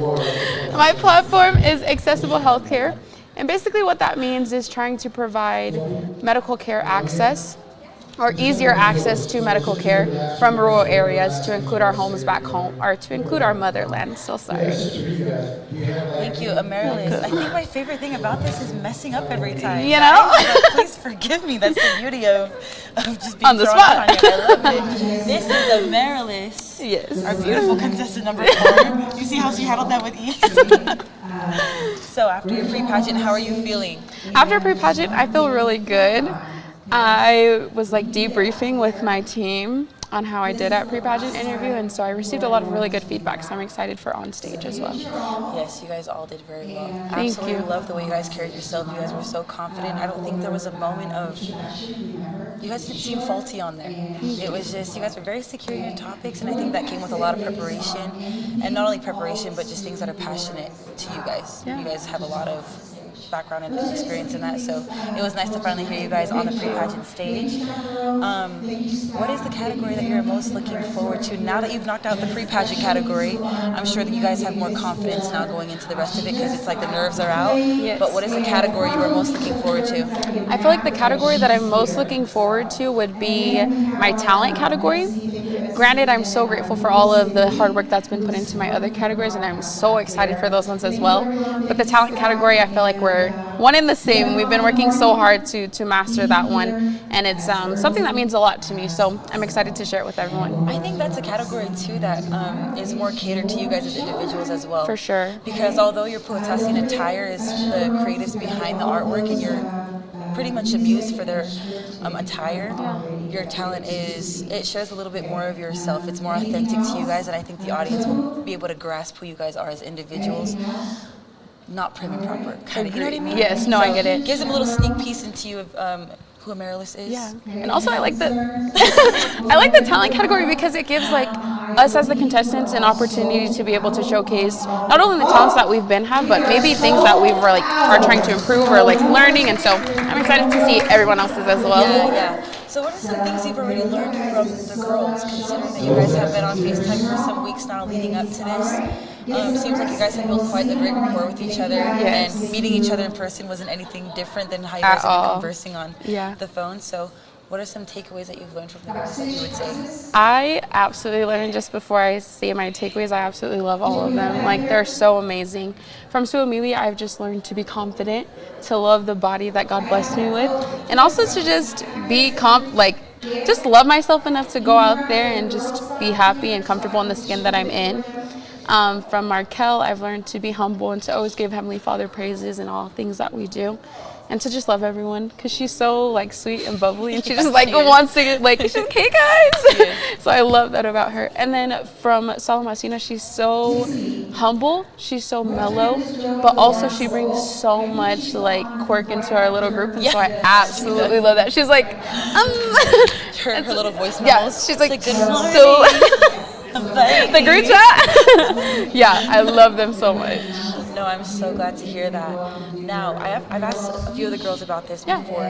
[SPEAKER 7] My platform is accessible healthcare, and basically what that means is trying to provide medical care access or easier access to medical care from rural areas to include our homes back home, or to include our motherland. So sorry.
[SPEAKER 3] Thank you, Amaryllis. I think my favorite thing about this is messing up every time.
[SPEAKER 7] You know?
[SPEAKER 3] Please forgive me. That's the beauty of just being
[SPEAKER 7] On the
[SPEAKER 3] thrown
[SPEAKER 7] spot.
[SPEAKER 3] on you. I love it. This is Amaryllis.
[SPEAKER 7] Yes.
[SPEAKER 3] Our beautiful contestant number 4. You see how she handled that with ease? So after your pre-pageant, how are you feeling?
[SPEAKER 7] After pre-pageant, I feel really good. I was like debriefing with my team on how I did at pre-pageant interview, and so I received a lot of really good feedback, so I'm excited for on stage as well.
[SPEAKER 3] Yes, you guys all did very well.
[SPEAKER 7] Thank
[SPEAKER 3] Absolutely
[SPEAKER 7] you.
[SPEAKER 3] love the way you guys carried yourself. You guys were so confident. I don't think there was a moment of, you guys didn't seem faulty on there. It was just, you guys were very secure in your topics, and I think that came with a lot of preparation, and not only preparation, but just things that are passionate to you guys.
[SPEAKER 7] Yeah.
[SPEAKER 3] You guys have a lot of background and experience in that, so it was nice to finally hear you guys on the pre-pageant stage. What is the category that you're most looking forward to now that you've knocked out the pre-pageant category? I'm sure that you guys have more confidence now going into the rest of it because it's like the nerves are out.
[SPEAKER 7] Yes.
[SPEAKER 3] But what is the category you are most looking forward to?
[SPEAKER 7] I feel like the category that I'm most looking forward to would be my talent category. Granted, I'm so grateful for all of the hard work that's been put into my other categories, and I'm so excited for those ones as well. But the talent category, I feel like we're one in the same. We've been working so hard to master that one, and it's something that means a lot to me, so I'm excited to share it with everyone.
[SPEAKER 3] I think that's a category too that is more catered to you guys as individuals as well.
[SPEAKER 7] For sure.
[SPEAKER 3] Because although your protesting attire is the creatives behind the artwork, and you're pretty much amused for their attire, your talent is, it shows a little bit more of yourself. It's more authentic to you guys, and I think the audience will be able to grasp who you guys are as individuals. Not prim and proper. Kind of, you know what I mean?
[SPEAKER 7] Yes, no, I get it.
[SPEAKER 3] Gives them a little sneak piece into you of who Amaryllis is.
[SPEAKER 7] Yeah, and also I like the I like the talent category because it gives like us as the contestants an opportunity to be able to showcase not only the talents that we've been have, but maybe things that we were like are trying to improve or like learning, and so I'm excited to see everyone else's as well.
[SPEAKER 3] Yeah. So what are some things you've already learned from the girls, considering that you guys have been on FaceTime for some weeks now leading up to this? Seems like you guys have built quite a great rapport with each other,
[SPEAKER 7] Yes.
[SPEAKER 3] and meeting each other in person wasn't anything different than how you guys have been conversing on the phone. So what are some takeaways that you've learned from the girls that you would say?
[SPEAKER 7] I absolutely learned, just before I say my takeaways, I absolutely love all of them. Like, they're so amazing. From Suamili, I've just learned to be confident, to love the body that God blessed me with, and also to just be just love myself enough to go out there and just be happy and comfortable in the skin that I'm in. From Markel, I've learned to be humble and to always give Heavenly Father praises in all things that we do, and to just love everyone, because she's so like sweet and bubbly, and she just like wants to like, she's like, hey guys. So I love that about her. And then from Salamasina, she's so humble, she's so mellow, but also she brings so much like quirk into our little group, and so I absolutely love that. She's like
[SPEAKER 3] her little voice memos.
[SPEAKER 7] Yeah, she's like
[SPEAKER 3] good morning.
[SPEAKER 7] so the group chat. Yeah, I love them so much.
[SPEAKER 3] No, I'm so glad to hear that. Now, I've asked a few of the girls about this before.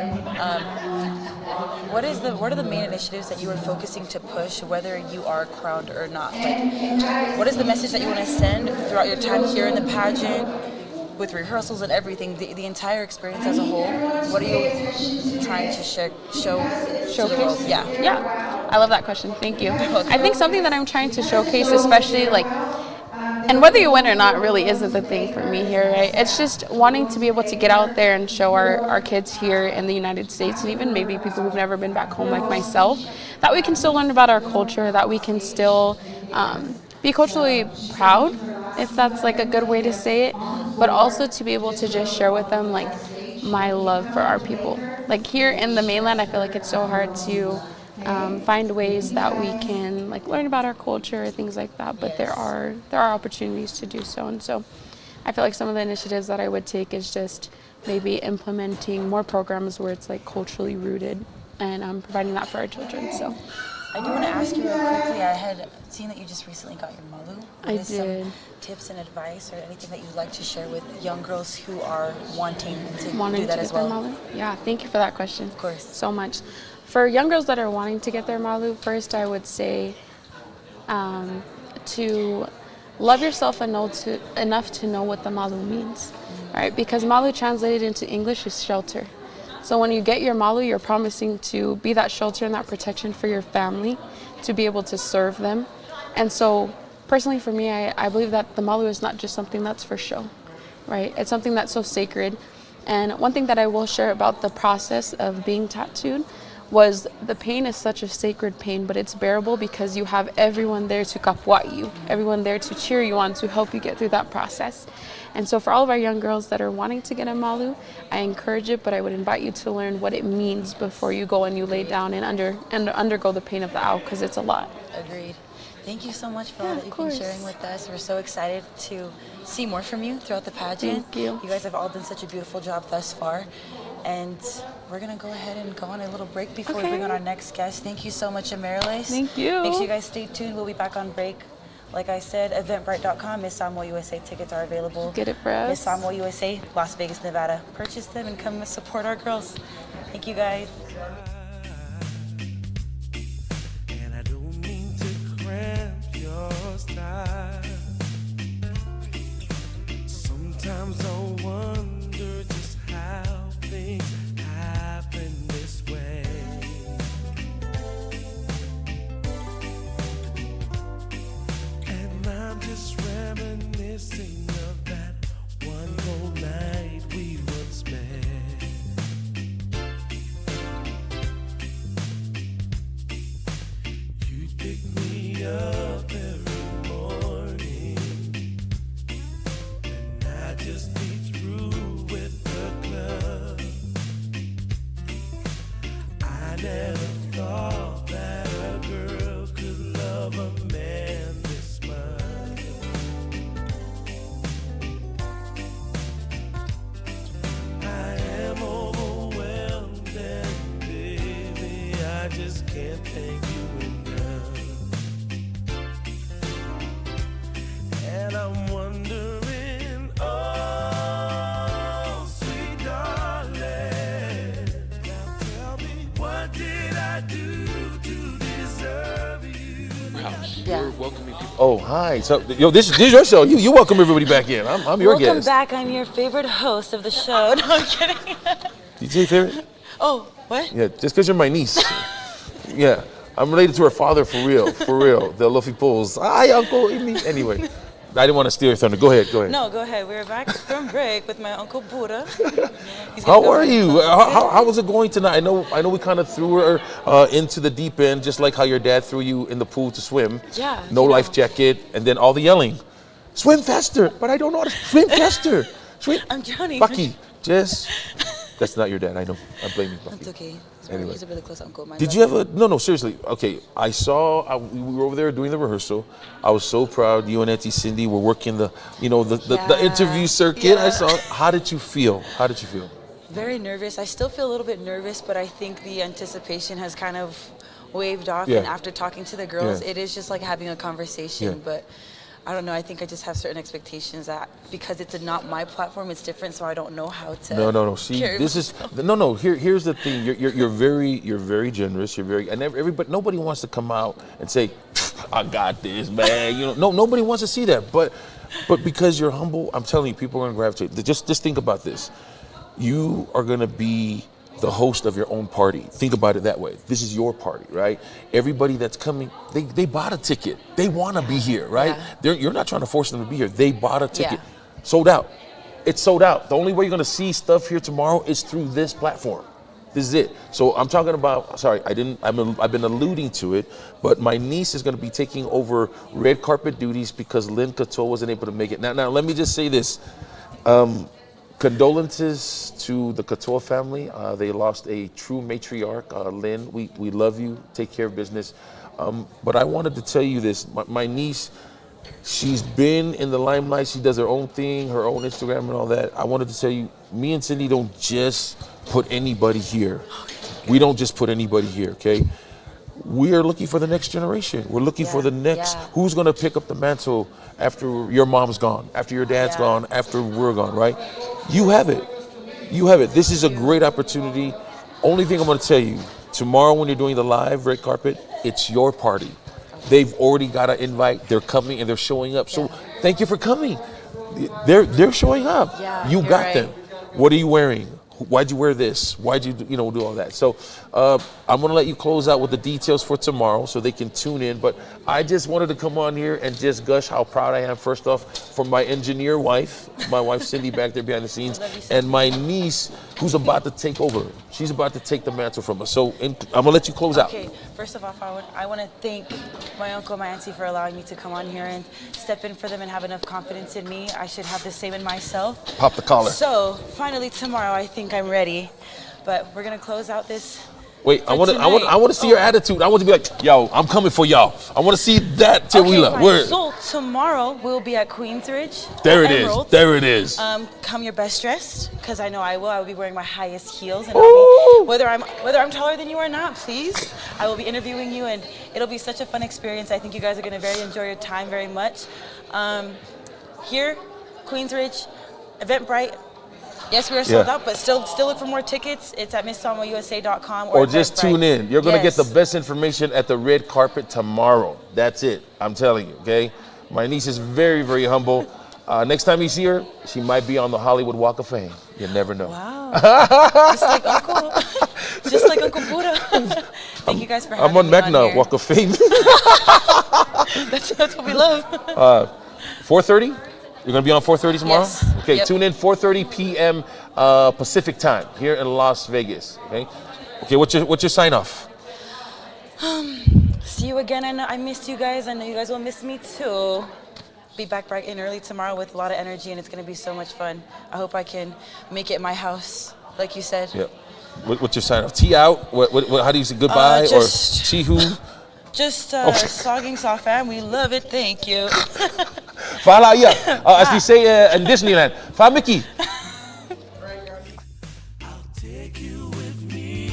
[SPEAKER 3] What are the main initiatives that you are focusing to push, whether you are crowned or not? Like, what is the message that you want to send throughout your time here in the pageant, with rehearsals and everything, the entire experience as a whole? What are you trying to show to the world? Yeah,
[SPEAKER 7] I love that question. Thank you. I think something that I'm trying to showcase, especially like, and whether you win or not really isn't the thing for me here, right? It's just wanting to be able to get out there and show our kids here in the United States, and even maybe people who've never been back home like myself, that we can still learn about our culture, that we can still be culturally proud, if that's like a good way to say it, but also to be able to just share with them like my love for our people. Like, here in the mainland, I feel like it's so hard to find ways that we can like learn about our culture, things like that, but there are opportunities to do so. And so I feel like some of the initiatives that I would take is just maybe implementing more programs where it's like culturally rooted, and providing that for our children. So
[SPEAKER 3] I do want to ask you real quickly. I had seen that you just recently got your malu.
[SPEAKER 7] I
[SPEAKER 3] What is
[SPEAKER 7] did.
[SPEAKER 3] some tips and advice or anything that you'd like to share with young girls who are wanting to do
[SPEAKER 7] Wanting
[SPEAKER 3] that
[SPEAKER 7] to
[SPEAKER 3] as
[SPEAKER 7] get their
[SPEAKER 3] well?
[SPEAKER 7] malu? Yeah, thank you for that question.
[SPEAKER 3] Of course.
[SPEAKER 7] So much. For young girls that are wanting to get their malu, first I would say to love yourself enough to know what the malu means, right? Because malu translated into English is shelter. So when you get your malu, you're promising to be that shelter and that protection for your family, to be able to serve them. And so personally for me, I believe that the malu is not just something that's for show, right? It's something that's so sacred. And one thing that I will share about the process of being tattooed was the pain is such a sacred pain, but it's bearable because you have everyone there to kapwa you, everyone there to cheer you on, to help you get through that process. And so for all of our young girls that are wanting to get a malu, I encourage it, but I would invite you to learn what it means before you go and you lay down and undergo the pain of the owl, because it's a lot.
[SPEAKER 3] Agreed. Thank you so much for all that you've been sharing with us. We're so excited to see more from you throughout the pageant.
[SPEAKER 7] Thank you.
[SPEAKER 3] You guys have all done such a beautiful job thus far. And we're going to go ahead and go on a little break before we bring on our next guest. Thank you so much, Amarilis.
[SPEAKER 7] Thank you.
[SPEAKER 3] Make sure you guys stay tuned. We'll be back on break. Like I said, eventbrite.com, Miss Samoa USA tickets are available.
[SPEAKER 7] Get it for us.
[SPEAKER 3] Miss Samoa USA, Las Vegas, Nevada. Purchase them and come support our girls. Thank you, guys.
[SPEAKER 11] And I don't mean to cramp your style. Sometimes I wonder just how things happen this way. And I'm just reminiscing of that one whole night we once met. You pick me up every morning, and I just be through with the club. I never thought that a girl could love a man this much. I am overwhelmed, and baby, I just can't thank you enough. And I'm wondering, oh, sweet darling, now tell me, what did I do to deserve you?
[SPEAKER 12] You're welcoming people. Oh, hi. So, yo, this is your show. You welcome everybody back in. I'm your
[SPEAKER 3] Welcome
[SPEAKER 12] guest.
[SPEAKER 3] back. I'm your favorite host of the show. No, I'm kidding.
[SPEAKER 12] Did you say favorite?
[SPEAKER 3] Oh, what?
[SPEAKER 12] Yeah, just because you're my niece. Yeah, I'm related to her father for real. The Alofipos. Hi, Uncle. Anyway, I didn't want to steal your thunder. Go ahead.
[SPEAKER 3] No, go ahead. We're back from break with my Uncle Buddha.
[SPEAKER 12] How are you? How was it going tonight? I know we kind of threw her into the deep end, just like how your dad threw you in the pool to swim.
[SPEAKER 3] Yeah.
[SPEAKER 12] No life jacket, and then all the yelling. Swim faster, but I don't know how to swim faster. Swim.
[SPEAKER 3] I'm drowning.
[SPEAKER 12] Bucky, Jess. That's not your dad. I know. I'm blaming Bucky.
[SPEAKER 3] That's okay.
[SPEAKER 12] Anyway.
[SPEAKER 3] He's a really close uncle of mine.
[SPEAKER 12] Did you ever? No, seriously. Okay, I saw. We were over there doing the rehearsal. I was so proud. You and Auntie Cindy were working the interview circuit.
[SPEAKER 3] Yeah.
[SPEAKER 12] I saw. How did you feel?
[SPEAKER 3] Very nervous. I still feel a little bit nervous, but I think the anticipation has kind of waved off.
[SPEAKER 12] Yeah.
[SPEAKER 3] And after talking to the girls,
[SPEAKER 12] Yeah.
[SPEAKER 3] it is just like having a conversation.
[SPEAKER 12] Yeah.
[SPEAKER 3] But I don't know. I think I just have certain expectations that because it's not my platform, it's different. So I don't know how to.
[SPEAKER 12] No. See, this is no. Here's the thing. You're very generous. You're very, and everybody. Nobody wants to come out and say, "I got this, man." Nobody wants to see that. But because you're humble, I'm telling you, people are gonna gravitate. Just think about this. You are gonna be the host of your own party. Think about it that way. This is your party, right? Everybody that's coming, they bought a ticket. They want to be here, right?
[SPEAKER 3] Yeah.
[SPEAKER 12] You're not trying to force them to be here. They bought a ticket.
[SPEAKER 3] Yeah.
[SPEAKER 12] Sold out. It's sold out. The only way you're going to see stuff here tomorrow is through this platform. This is it. So I'm talking about, sorry, I've been alluding to it, but my niece is going to be taking over red carpet duties because Lynn Cato wasn't able to make it. Now let me just say this. Condolences to the Katoa family. They lost a true matriarch. Lynn, we love you. Take care of business. But I wanted to tell you this. My niece, she's been in the limelight. She does her own thing, her own Instagram and all that. I wanted to tell you, me and Cindy don't just put anybody here. We don't just put anybody here, okay? we are looking for the next generation. We're looking for the next, who's gonna pick up the mantle after your mom's gone, after your dad's gone, after we're gone, right? You have it. You have it. This is a great opportunity. Only thing I'm gonna tell you, tomorrow when you're doing the live red carpet, it's your party. They've already got an invite. They're coming and they're showing up. So thank you for coming. They're showing up.
[SPEAKER 3] Yeah,
[SPEAKER 12] you
[SPEAKER 3] you're
[SPEAKER 12] got
[SPEAKER 3] right.
[SPEAKER 12] them. What are you wearing? Why'd you wear this? Why'd you do all that? So I'm gonna let you close out with the details for tomorrow so they can tune in. But I just wanted to come on here and just gush how proud I am, first off, for my engineer wife, my wife Cindy back there behind the scenes, and my niece who's about to take over. She's about to take the mantle from us. So I'm gonna let you close out.
[SPEAKER 3] Okay, first of all, I want to thank my uncle, my auntie for allowing me to come on here and step in for them and have enough confidence in me. I should have the same in myself.
[SPEAKER 12] Pop the collar.
[SPEAKER 3] So finally tomorrow, I think I'm ready. But we're gonna close out this.
[SPEAKER 12] Wait, I want to see your attitude. I want to be like, yo, I'm coming for y'all. I want to see that, Teuila.
[SPEAKER 3] Okay, so tomorrow we'll be at Queensridge.
[SPEAKER 12] There it is. There it is.
[SPEAKER 3] Come your best dressed, because I know I will. I will be wearing my highest heels, and I'll be, whether I'm taller than you or not, please. I will be interviewing you, and it'll be such a fun experience. I think you guys are going to very enjoy your time very much. Here, Queensridge, Eventbrite. Yes, we are sold out, but still look for more tickets. It's at MissSamoaUSA.com
[SPEAKER 12] or just tune in. You're going to get the best information at the red carpet tomorrow. That's it. I'm telling you, okay? My niece is very, very humble. Next time you see her, she might be on the Hollywood Walk of Fame. You never know.
[SPEAKER 3] Wow. Just like Uncle. Just like Uncle Buddha. Thank you guys for having me on
[SPEAKER 12] Magna
[SPEAKER 3] here.
[SPEAKER 12] Walk of Fame.
[SPEAKER 3] That's what we love.
[SPEAKER 12] 4:30? You're going to be on 4:30 tomorrow?
[SPEAKER 3] Yes.
[SPEAKER 12] Okay,
[SPEAKER 3] Yep.
[SPEAKER 12] tune in 4:30 p.m. Pacific time here in Las Vegas, okay? Okay, what's your sign off?
[SPEAKER 3] See you again. I know I missed you guys. I know you guys will miss me too. Be back bright and early tomorrow with a lot of energy, and it's going to be so much fun. I hope I can make it my house, like you said.
[SPEAKER 12] Yep. What's your sign off? Tea out? How do you say goodbye or tea who?
[SPEAKER 3] Just Sogging Soft fam. We love it. Thank you.
[SPEAKER 12] Fala iya. As we say in Disneyland. Fa Mickey.
[SPEAKER 8] I'll take you with me.